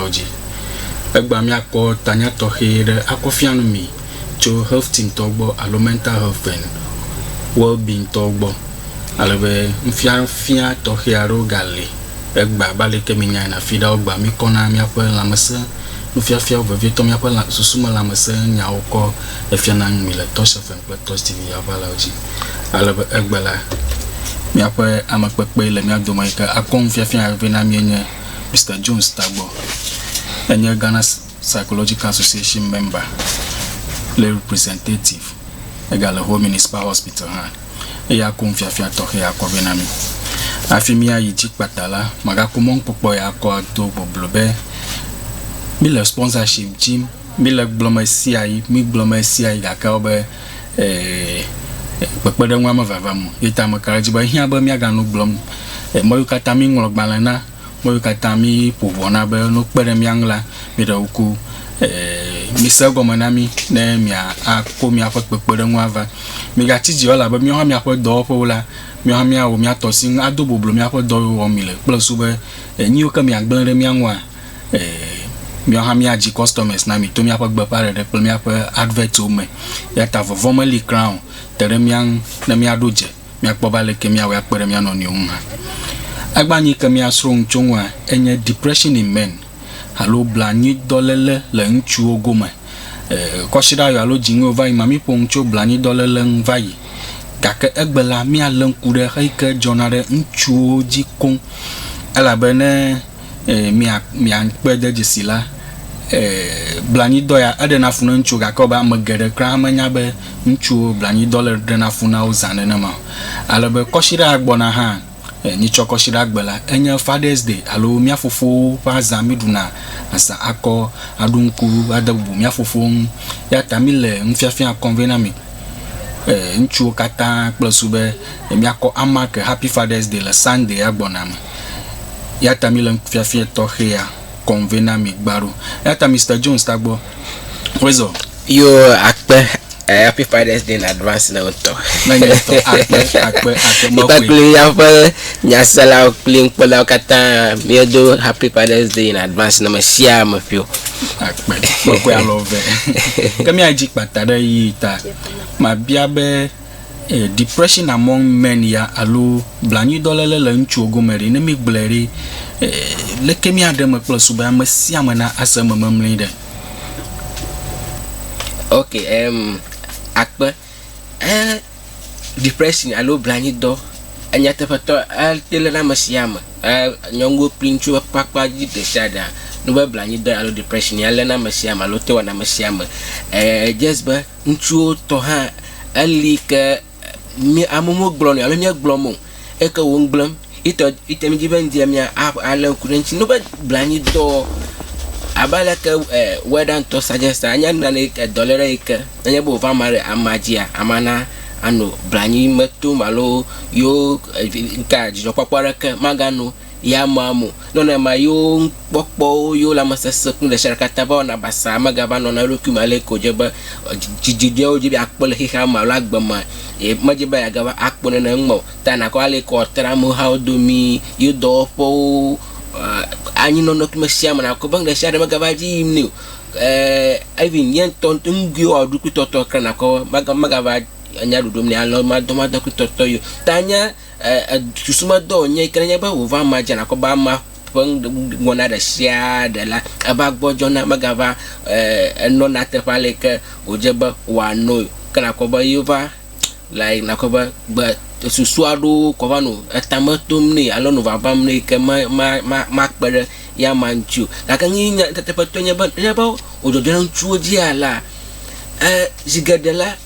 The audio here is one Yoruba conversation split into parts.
oji egba mi akọ tanya tohere akọfianu mi cho health team togbo alo mental health and well-being togbo alebe mfia tohiaro gale egba bale keminya na fida ogba mi kona mi akọ la mese mfia ovevie to mi akọ la susuma la mese nya oko efia na mi le Tosh FM Tosh TV avala oji alebe egba la mi akọ amakpepe le mi adomaika akon mfia vena mi enye Mr. Jones tagbo enye Ghana Psychological Association member le representative egale Home Municipal Hospital ha ya konfiafia tohe ya kwa benami afimia yiji patala maga kumong popo ya kwa do boblobe mi le sponsorship gym mi le bloma CI mi bloma CI ga ka obe pepede nwa ma vavamu ita makaraji ba hia ba mi aga no blom mo yukata mi ngologbalana mo yukata mi pobona be no pere mi angla mi da uku mi sego manami na mi akọ mi akọ pepere nwa va mi ga tiji ola ba mi ho mi akọ do pola mi ho mi awo mi atosin adoboblo mi akọ do wo mi le plus ube nyi o ka mi agbanre mi anwa mi ho mi aji customers na mi to mi akọ gba pare de mi akọ advert o me ya ta formally crown tere mi an na mi adoje mi akọ ba le ke mi awo akpere mi ano ni unha agbani ke mi asro nchonwa enye depression in men halo blani dolele le nchu ogoma koshira yo alo jingo vai mami pongcho blani dolele vai kake egbela mi alen kude haike jonare nchu oji kon ala bene mi an pede jisila blani doya adena funa nchu ga ko ba magere kra manya be nchu blani dolele dena funa uzane na ma ala be koshira agbona ha ni choko shira gbela enya Father's Day alo mi afofo pa zamiduna asa akọ adunku adabu mi afofo ya tamile mfiafia convena mi nchu kata plus ube mi akọ amak Happy Father's Day la Sunday agbona mi ya tamile mfiafia tohe ya convena mi gbaru ya ta Mr. Jones tagbo wezo yo akpe Happy Father's Day in advance na unto. Akpe mo kwe. Ya fa nyasala kling pola kata miedo Happy Father's Day in advance na mashia mafio. Akpe mo kwe I love. Kami aji patara yi ta. Ma biabe depression among men ya alo blani dolele le nchu ogomeri ne mi gbleri le kemi adem plus ba masia mana asama mamli de. Okay, akpe depression alo blani do anya tefato tele na masiama nyongo princhu pakpa ji de sada no ba blani do alo depression ya le na masiama alo te wana masiama just ba nchu to ha ali ka mi amumo glon alo mi glomo e ka won glom ite mi jiben dia mi ala kurenchi no ba blani do abala ka wedan to suggest anya na dollar eka anya bo va mare amajia amana ano blani metu malo yo nka jijo papara ka magano ya mamu no na mayo pokpo yo la masasa kun de sharkata ba na basa magaba no na roku male ko jeba jijide o jibi akpole hiha malo agbama majiba ya gaba akpone na ngmo tana ko ale ko tramo how do mi you do po anyi no masia mana ko bang da share magabaji imni even yen ton ngio oduku toto kana ko magaba anya dudum ni alo ma do ma da ku toto yo tanya susuma do nya ikanya ba over ma jana ko ba ma pang ngona da share da la abagbo jona magaba no na te pale ke ojeba wano kana ko ba yuva like na ko ba susuado ko vano tamatum ni alo no vabam ni ke ma pere ya manchu la kan nya tetepatonya ba ojojo nchu ji ala zigadela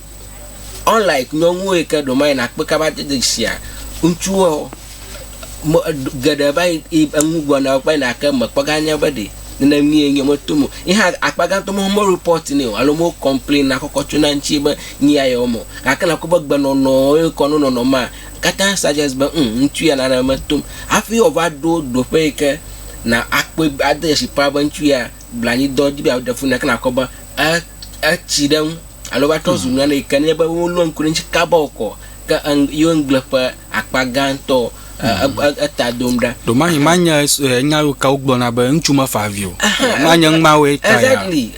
unlike nyonwo e ka do mai na pe ka ba de sia nchu o gada ba ngwa na pa na ka ma pa ganya ba de na mi enyo motumu iha akpaga to mo report ni alo mo complain na kokochu na nchi ba nyi ayo mo aka na ko bagba no ko no ma kata suggest ba ntu ya na matum afi ovado do fake na akpe adeshi pa ba ntu ya blani do di ba da funa kana ko ba a chidam alo ba to zuna na ikane ba wo lo nkuri nchi ka ba ko ke yon glepa akpaganto eta domda do ma himanya nya ka ugbona ba nchuma favio manya ngmawe ta exactly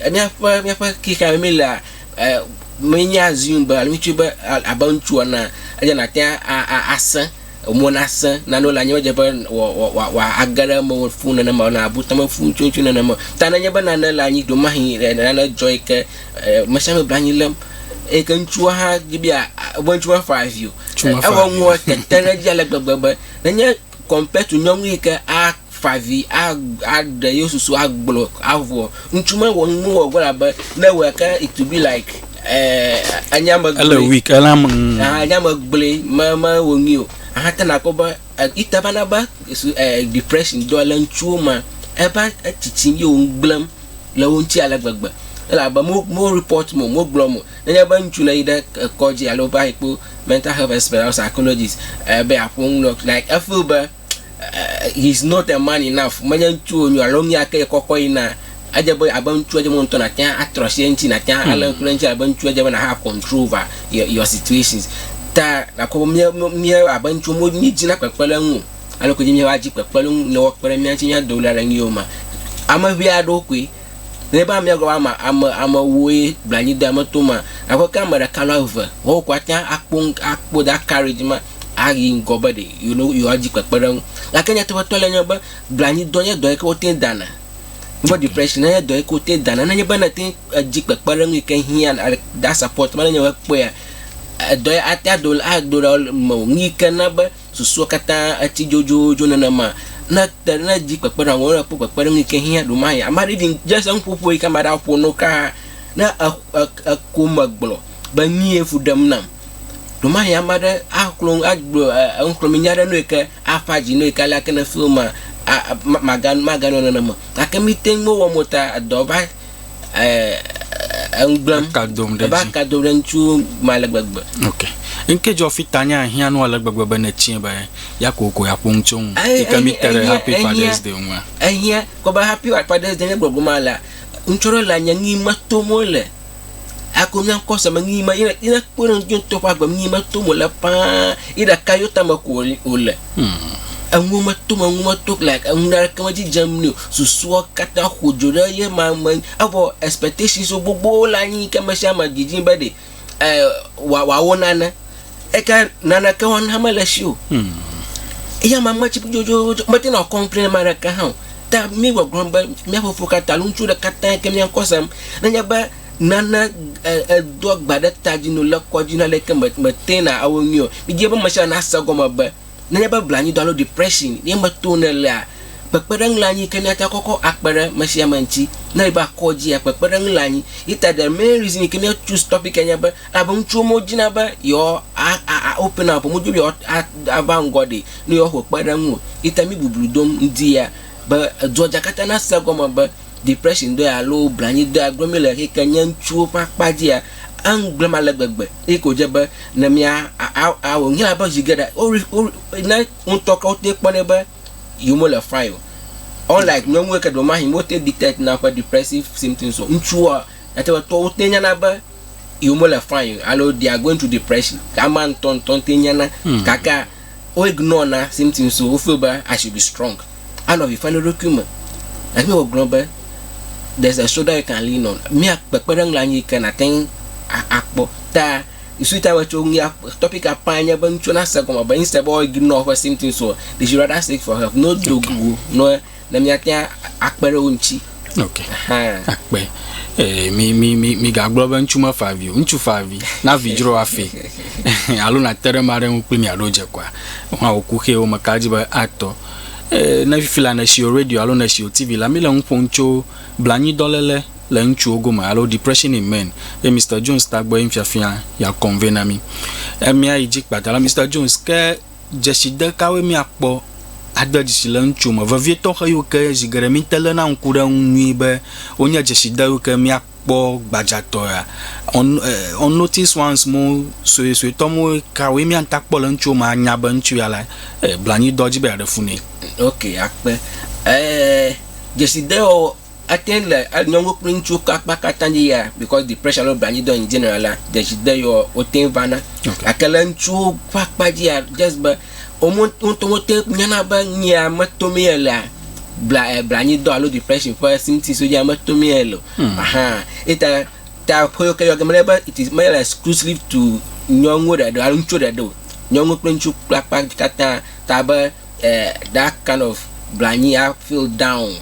me fa kika mila menya zumba michuba abanchua na aja na tia asa monasa na no la nyoje ba wa agara mo funa na ma na abuta ma fu chunchu na ma tananya ba na la nyi do ma hi na joy ke mashame branyilam e kan chua ha gibia abanchua 5 you awo nwo tetere dia le gbagba na nya compare to nyongu ke a 5 a de yosusu agblo avo nchuma wo mu wo gwara ba na we ka it to be like anyama week alam anyama gble mama wonyo ahata na koba itabana ba depression do lan chuma eba titin yo ngblam la wonti ala gbagba la ba mo report mo gblomo na ba nchu na ida koji alo ba ipo mental health expert psychologist be apon like I feel ba he's not a man enough manya nchu onyo along ya ke kokoi na aja boy abanchu aja monto na tia atrocienti na tia ala kulenchi abanchu aja na have control over your situations ta na ko mi abanchu mo ni jina pepele nwu ala ko jimi waji pepele no work pere mi anchi nya dollar ngioma ama bi adokwe ne ba mi go ama we blani da matoma ako kamera kala over ho kwa tia akpo da carriage ma agi ngobade you know you aji pepele la kenya to tole nya ba blani donya do ko tin dana but depression na do ko te dana na nyeba na tin ajik pekpare ngi kan hian da support mana nyawa kwe do atadol mo ngi kana ba susu kata ati jojo na ma na jik pekpare ngora pekpare ngi kan hian do mai amari din just an popo i kamera pono ka na akuma gblo ba ni efudam nam do mai amada aklong agbo onklo minyara no ka afaji no ka la kana filma magano na mo akamiting mo wa mota adoba anglam ka do renchu malagbagba okay inke jo fitanya hianu alagbagba na chie ba ya koko ya pungchung ikamitere happy father's day nwa ahia ko ba happy father's day ne gbogbo mala nchoro la nyangi matomole akonya kosa mangi ma ina kono junto pa gba ngi matomola pa ida kayota makoli ole anguma tuk like anguna kama ji jamnu susua kata hujura ye mamman abo expectations so bobo la ni kama shama gijin bade wa wonana eka nana ka won hamala show ya mama chipu jojo mate na complain mara ka ha ta mi wa gramba mi afo fokata lunchu da kata kemi ankosam nanya ba nana dog bada tajinu la kojina le kama matena awonyo mi jeba masha na sagoma ba nanya ba blani do depression ni matuna la pekperang lani kenata koko akpere masia manchi na iba koji ya pekperang lani ita the main reason you can choose topic anya ba abun chumo jina ba yo open up mo jubi aban godi ni yo pekperang ita mi bubludom ndia ba joja kata na sagoma ba depression do ya low blani do agromela ke kanyan chuo pakpaji ya anglama lagbagbe iko jeba na mia awo nya ba jigada na untoka ote pone ba yumo la fire unlike no work do ma himote detect na for depressive symptoms so nchua ata to otenya na ba yumo la fire allo they are going to depression kaman ton tenya na kaka o ignore na symptoms so feel ba I should be strong and of you final document like me o global there's a shoulder you can lean on me akpekperang lanyi kan aten akpo ta isuita wacho ngia topic apanya bancho na sagoma ba instead boy ignore for something so they should rather seek for help no dogu no na miatia akpere unchi okay akpe mi ga global nchuma 5 nchu 5 na vijro afi alo na tere mare nkumi aroje kwa wa okuke o makaji ba ato na fifila na shi radio alo na shi TV la mila nponcho blani dolele la nchu ogoma alo depression in men Mr Jones tagbo imfiafia ya convena mi mi ajik patala Mr Jones ke jeside kawe mi akpo adadisi la nchu ma vavieto hayo ke jigere mi tele na nkura nwibe onya jeside ke mi akpo gbajato ya on notice once more so tomo kawe mi antakpo la nchu ma anya ba nchu ya la blani doji be refune okay akpe jeside o attend like nyongo pring chuka bakatanje ya because the pressure lo blanyi do in general there should there your oten vana akalan chu pakpaji ya just ba omontomote nyana ba nya matomiela blanyi do alo depression for simti so ya matomielo eta ta poyo kayo gamleba it is more exclusive to nyongo da do aluncho da do nyongo pring chu pakpakata taba that kind of blanyi I feel down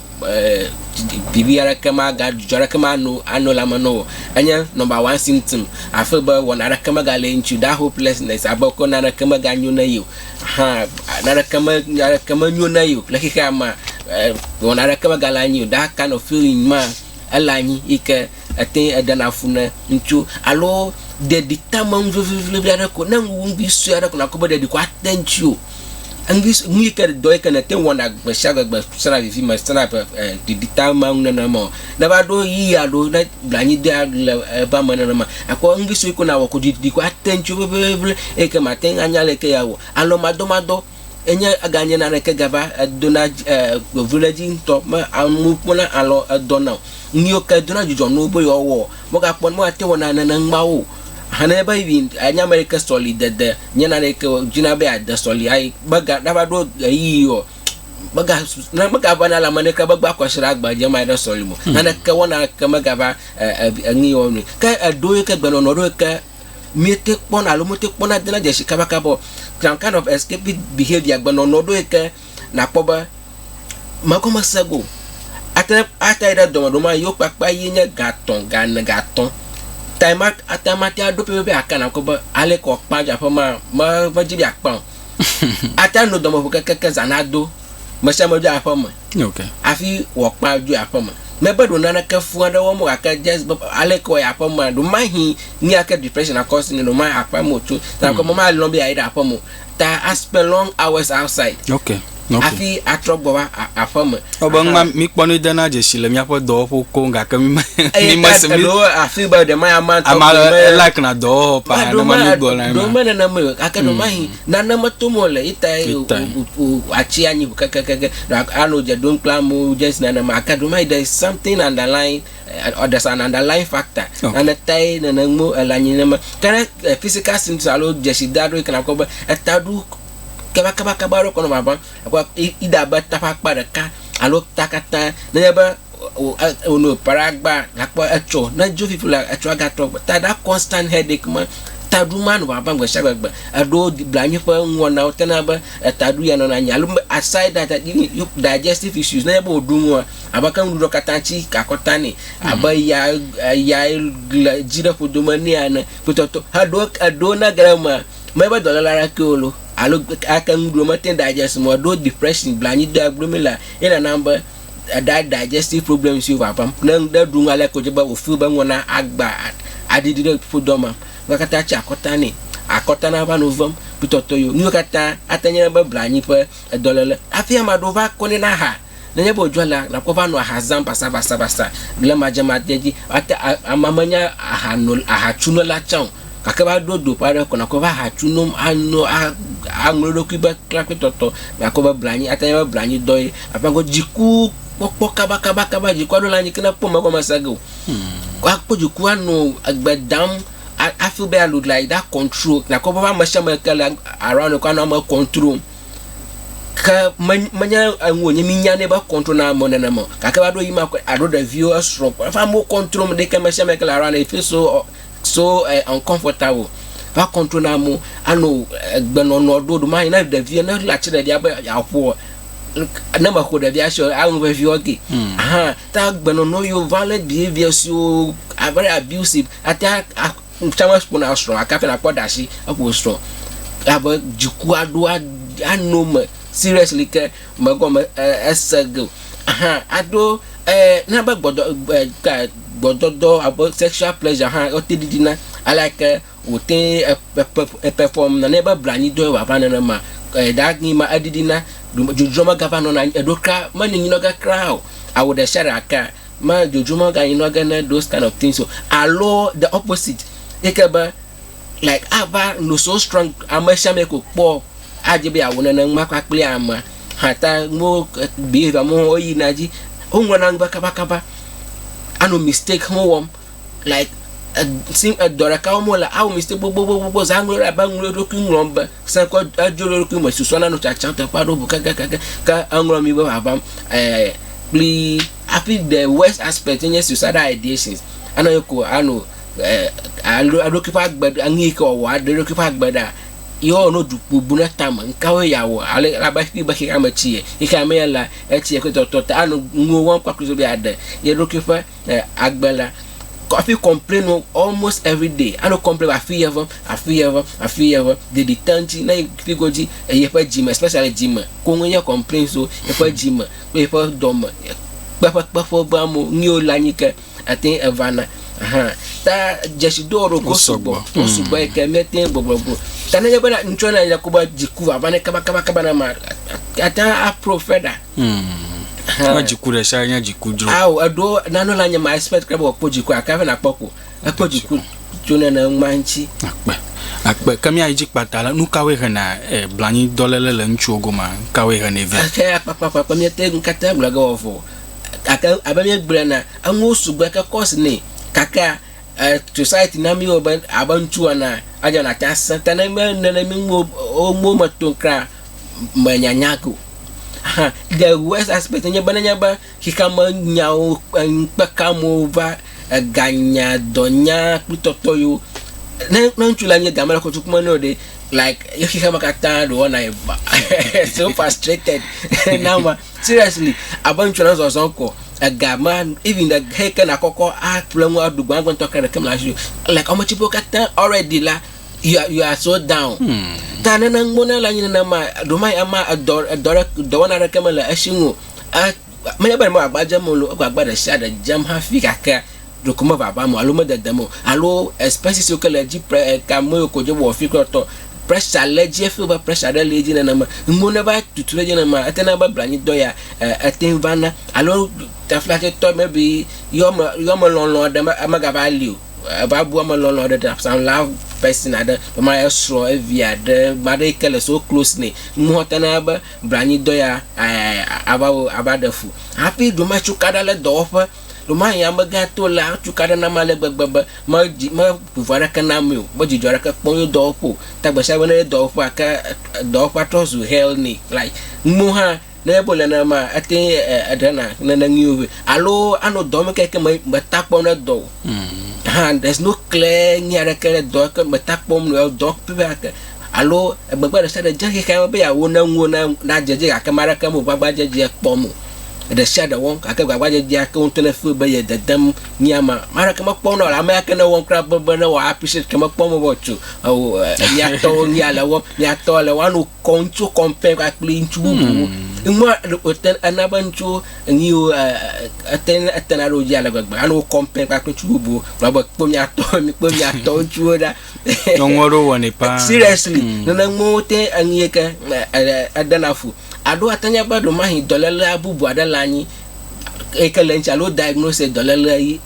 bibiara kama ga jora kama no la mano anya number 1 symptom I feel ba wona kama ga lenchu that hopelessness abako na kama ga nyu na you na kama nyu na you like kama wona kama ga la nyu that kind of feeling ma alanyi ike atin adana funa nchu alo de ditamam vivre ko na ngumbi suara ko na ko de ko attention English ngika do kana te wona gbasaga gbasara vi ma sana di ditama na mo na ba do yi ado na blanyi de ba mana na ma akwa English ko na wo ko di ko attention e ka maten anyale ke yawo alo mado enya aganye na ke gaba dona village to ma amu pona alo dona nyo ka dona jujo no bo yo wo mo ga pon mo ate wona na ngbawo hana ba even anya America solid de nyana ne ko jina be ad solid ai baga da ba do yiyo baga na baga bana la mane ka bagba ko shira agba je mai da solid mo na ka wona ka maga ba ngiyo ni ka do ka gba no do ka mete pon alo mete pon adena je shi ka bo kind of escape behavior gba no do ka na poba makoma sago ata ida do ma yo papa yenya gaton Taimak atamati ado pepe akana ko ba ale ko panja pa ma jibi akpan ata no domo keke zanado ma shamo ju apa ma okay afi wo pa ju apa ma me ba do nana ka fu anda wo mo aka just ale ko ya apa ma do mahi ni aka depression cause ni no ma apa mo tu na ko ma lo bi aida apa mo ta spend long hours outside okay afi atrobo afama obanga mi kponu dana je shile mi apo do ko nga ka mi masemi afi ba de my amount like na do pa na ma mi go na do mena na me aka do mai na ma tumole ita achi anyi ka ano je don plan mo just na ma aka do mai there is something underlying or there's an underlying factor and the tai na mo alanyi na ma kana physical symptoms alo je shidado kana ko ba etadu kaba ro kono baba akwa ida ba tapakpa de ka alo takata na ba ono paragba akwa echo na jo people like echo agato ta that constant headache ma tadu man baba ngwa shagba ado blanye fa nwona otena ba tadu ya no na nyalu aside that you digestive issues na ba odunwa abaka ndu katanchi kakotani abaya ya jira podomani ana pototo ado na grama meba dollar kolo alo akan gromaten digest mo do depression blanyi da gromela ina number that digestive problems you papa nang da dungale ko jeba o feel ba ngona agba adidi fodoma wakata cha akotana ba novam pitoto yo nyukata atanya ba blanyi pa dollar afia madova koni na ha nanya bo jwala na ko ba no hazam basa bila majama deji ata amamanya ahachuno la chao kakaba do para kona ko ba hachunum ano anglo kiba klapetoto na ko ba blanyi atanya ba blanyi doy apango jiku pokpoka kaba jiku do lanyi kina poma ko masago kwa ko jiku ano agbadam I feel bad look like that control na ko ba mashama kala around ko na ma control ka manya anwo nyiminya ne ba control na mo na mo kakaba do yima ko ado the viewers from fa mo control mo de ka mashama kala around it feel so uncomfortable va control na mo ano gbeno no do ma na the view na la chire dia ba ya po na ma ko da dia show an we view okay ta gbeno no you violent behavior so very abusive attack chama spona strong akafe na podashi apo strong aba jiku ado anoma seriously ke magoma esego ado na ba bodo about sexual pleasure otidina I like wote perform na neba blani do wa bana na ma that ni ma adidina jojoma gavano na edokra mani nyino ga crowd I would share aka ma jojoma ga nyino ga na those kind of things so allo the opposite ekeba like aba no so strong amasha me ko po ajebe awona na makwa kple ama hata mo behavior mo oyi naji onwa na ngba kaba ano mistake home like sim doraka mo la aw mistake bo zanglo abanglo roku ngromba sa ko ajoro roku mo susona no cha cha pa do ka anglo mi ba abam pli happy the worst aspect in suicidal ideations ano ko ano adokipa agbada angi ko wa adokipa agbada yo no du bubuna tam nkawe yawo ale abaki baki amachi e ka me la etie ko to ano ngo won kwa kuzo bi ade ye dokipa agbala coffee complain almost every day. I don't complain. I feel ever. The detention na figoji e yepa gym, especially gym. Kongo ya complain so yepa gym, yepa dom. Papa ba mo nyo lanika atin evana. Ta jesidoro ko subo e ke meten bobo. Ta na yaba na ntwana ya kuba jiku avana kaba na ma. Ata a profeda. Jikure sha nya jikudro ado nano la nya ma expect krabo pojiku akave na poko apojiku jona na manchi akpe kamia iji patala nu kawe na blani dolele nchu ogoma kawe na eve papa mi te nkata blaga ofo aka abamie brana anwo sugba ka course ni kaka society na mi oban abantu na aja na tasa taname na mi mo matonkra manyanyako the worst aspect nyaba hikama nyao pakamo va ganya donya kutotoyo na nchula nye gamala ko tukuma no de like hikama kata do na so frustrated now seriously abanchu na so ko gama even the heka na koko plan wa du gwan to kare kamla show like how much people kata already la you are so down tana nang mona la nyina ma do mai ama adora do wana rekamala ashingu manya ba mo agbaja mo lo agbada shada jam ha fika ka do kuma baba mo alo madadamo alo especially so kala ji ka mo ko je wo fika to pressure leje feel ba pressure da leje na ma mona ba tutule je na ma atena ba blani do ya aten vana alo ta flake to maybe yo mo lon da magaba liu babu amalolo da some love person ada my so via the medical so close ni muhotana ba brani doya abadafu happy do ma chukada le dofa do ma yamba gato la chukada na male gbagba ma pouvoir kana mi bo jijora ka ponyo dopo tagbasa bana dofa ka dofa to zu hell ni like muha na ebola na ma ate adana na ngiwe alo ano do me keke ma takpo na do there's no clear nyara kere do ka ma takpo no do pe alo gbagba da sada jake ka ba ya wona ngona na jeje ka mara ka mo gbagba jeje kpomo the shadow won ka gbagba jeje ka on to na fu ba ye dadam nyama mara ka ma kpono la ma ka na won krab ba na wa appreciate ka ma kpomo bochu o ya to nyala wo ya to le wanu konchu kompe ka clean chubu moi hotel anabancho ngiu atenaro jala gbagba anu kompe ka chubu baba pomya to chuoda ngoro woni pa seriously na ngote angieka adanafu ado atanya ba do mahi dolala abubu adalani ekelencha alo diagnose dolala yi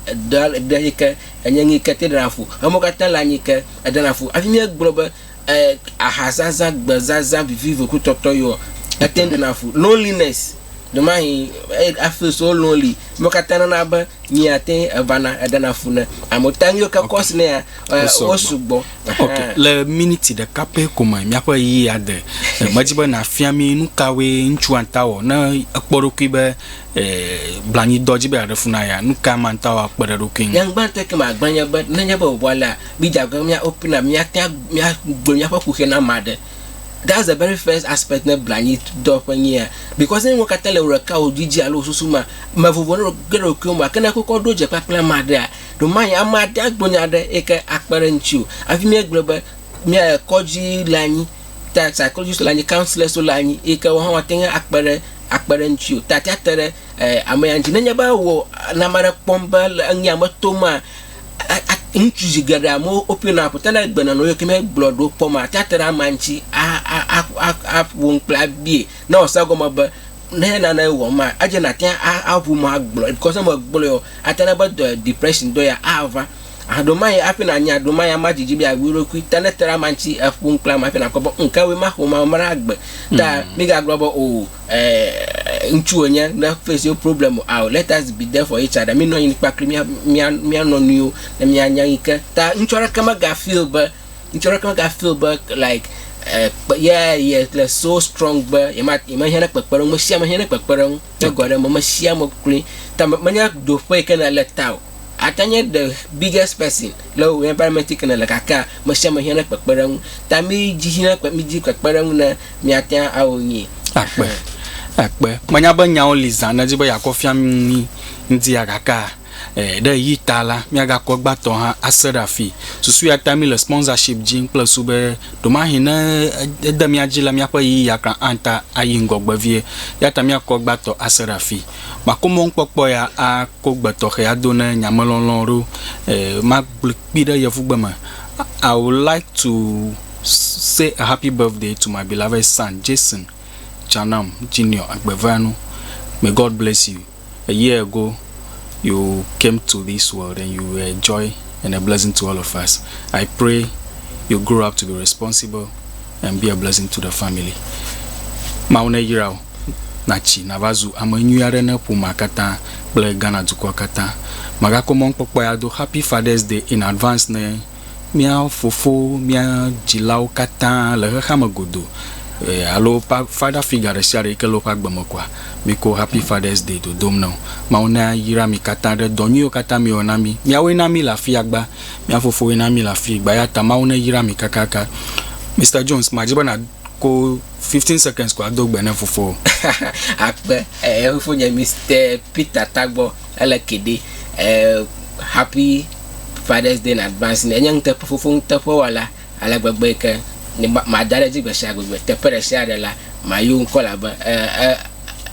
dalika anyangi katedrafu amokata lanyika adanafu afimia globa ahazaza gbazaza vivo kutotoyo attending afu loneliness the man I feel so lonely mokatana na ba ni aten avana adanafu na amotanyo ka course na osugbo okay le minute de kape kuma mi apa yi ade majiba na fiami nu kawe nchu antawo na akporo kibe blani doji be adafuna ya nu ka mantawo akporo rokin yang ban te kema agbanya ba nanya ba wala bi jaga mi open na mi atia mi gbonya pa ku na made. That's the very first aspect na blani do panya because when we katele uraka ojiji alo susuma mavuvono gero kuma kana ko doje papla mada do man amada agbonya da eke akparenchu afimi global mi koji lani ta psychologist lani counselor so lani eke wo ha tenga akparenchu tatatere amayanji nanya ba wo na mara pomba anya matoma inchuji gada mo open up tana gbana no yekeme blood o poma tatara manchi won plabie na osago maba na wo ma aje na tia abu ma blood because mo blood atana ba depression do ya ava adoma ya afi na anya adoma ya majiji bia wiro ku tana tara manchi afun kla ma afi na ko nka we ma ho ma mara agbe ta mi ga globo o nchuonya na face your problem out. Let us be there for each other. Me no in pakri me no new na me anyika ta nchora kama ga feel but like but yeah like so strong but ima hena pekperong mo sia ma hena pekperong na gore mo sia mo kli ta manya do fe kana letao atanya the biggest person low environment kana la kaka mo sia ma hena pekperong ta mi jihina kwa mi ji pekperong na mi atia awonyi akbe manya ba nya olizana jiba yakofia mi ndi akaka de yitala mi aga ko gbato ha aserafi susu ya tami le sponsorship jin plus ube do ma hina de mi agila mi apa yi yakra anta ayi ngogbavie ya tami ko gbato aserafi makomo npopo ya a ko gbato he adona nyamalonlonro ma gbide ya fugbama. I would like to say a happy birthday to my beloved son Jason Chanam Junior Agbevanu. May God bless you. A year ago you came to this world and you were a joy and a blessing to all of us. I pray you grow up to be responsible and be a blessing to the family. Mauna yirao nachi navazu amanyuare na pumakata ble Ghana dukwakata magako monkpokpo ya do happy Father's Day in advance ne mia fofo mia jilao kata le hamagodo allo father figure share ke lo pagbamokwa miko happy Father's Day to dom now mauna yira mi kata de donyo kata mi onami mi awe na mi la fi agba mi afofo we na mi la fi gba ya ta mauna yira mi kakaka. Mr. Jones majiba na ko 15 seconds ko adogbe na fofo akbe fofo nya Mr. Peter Tagbo alakede happy Father's Day in advance ne nyang te fofo ntepo wala alagbagbe ke ni madara ji gbesha gbegbe te pere sha de la mayu nkola ba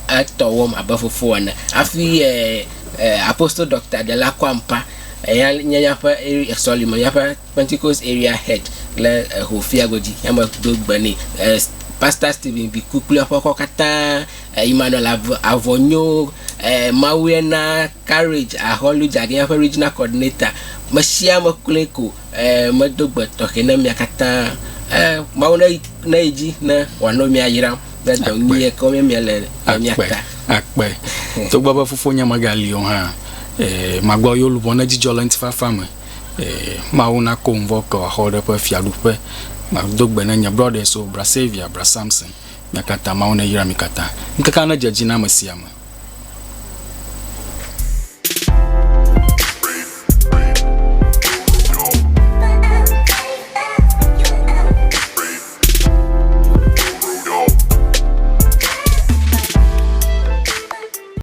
atowom abafofo na afi Apostle Dr. de la Kwampa ya nyanya fa Solomon ya fa Pentecost area head le hofia goji ya ma dogba ni Pastor Stephen Bikukuli afọ kata Emmanuel Avonyo Mawena Courage Aholu Jage ya fa regional coordinator Mashia Makuleko madogba tokena mi akata mauna na eji na wano mi ayira na donye ko mi le mi aka akpe to baba fofo nya magali on ha magbo yo lubo na jijo lenti fa fama mauna convoke o hode pa fiadu pe magdogbe na nya brother so bra Savior bra Samson nakata mauna yira mi kata nkaka na jaji na masiama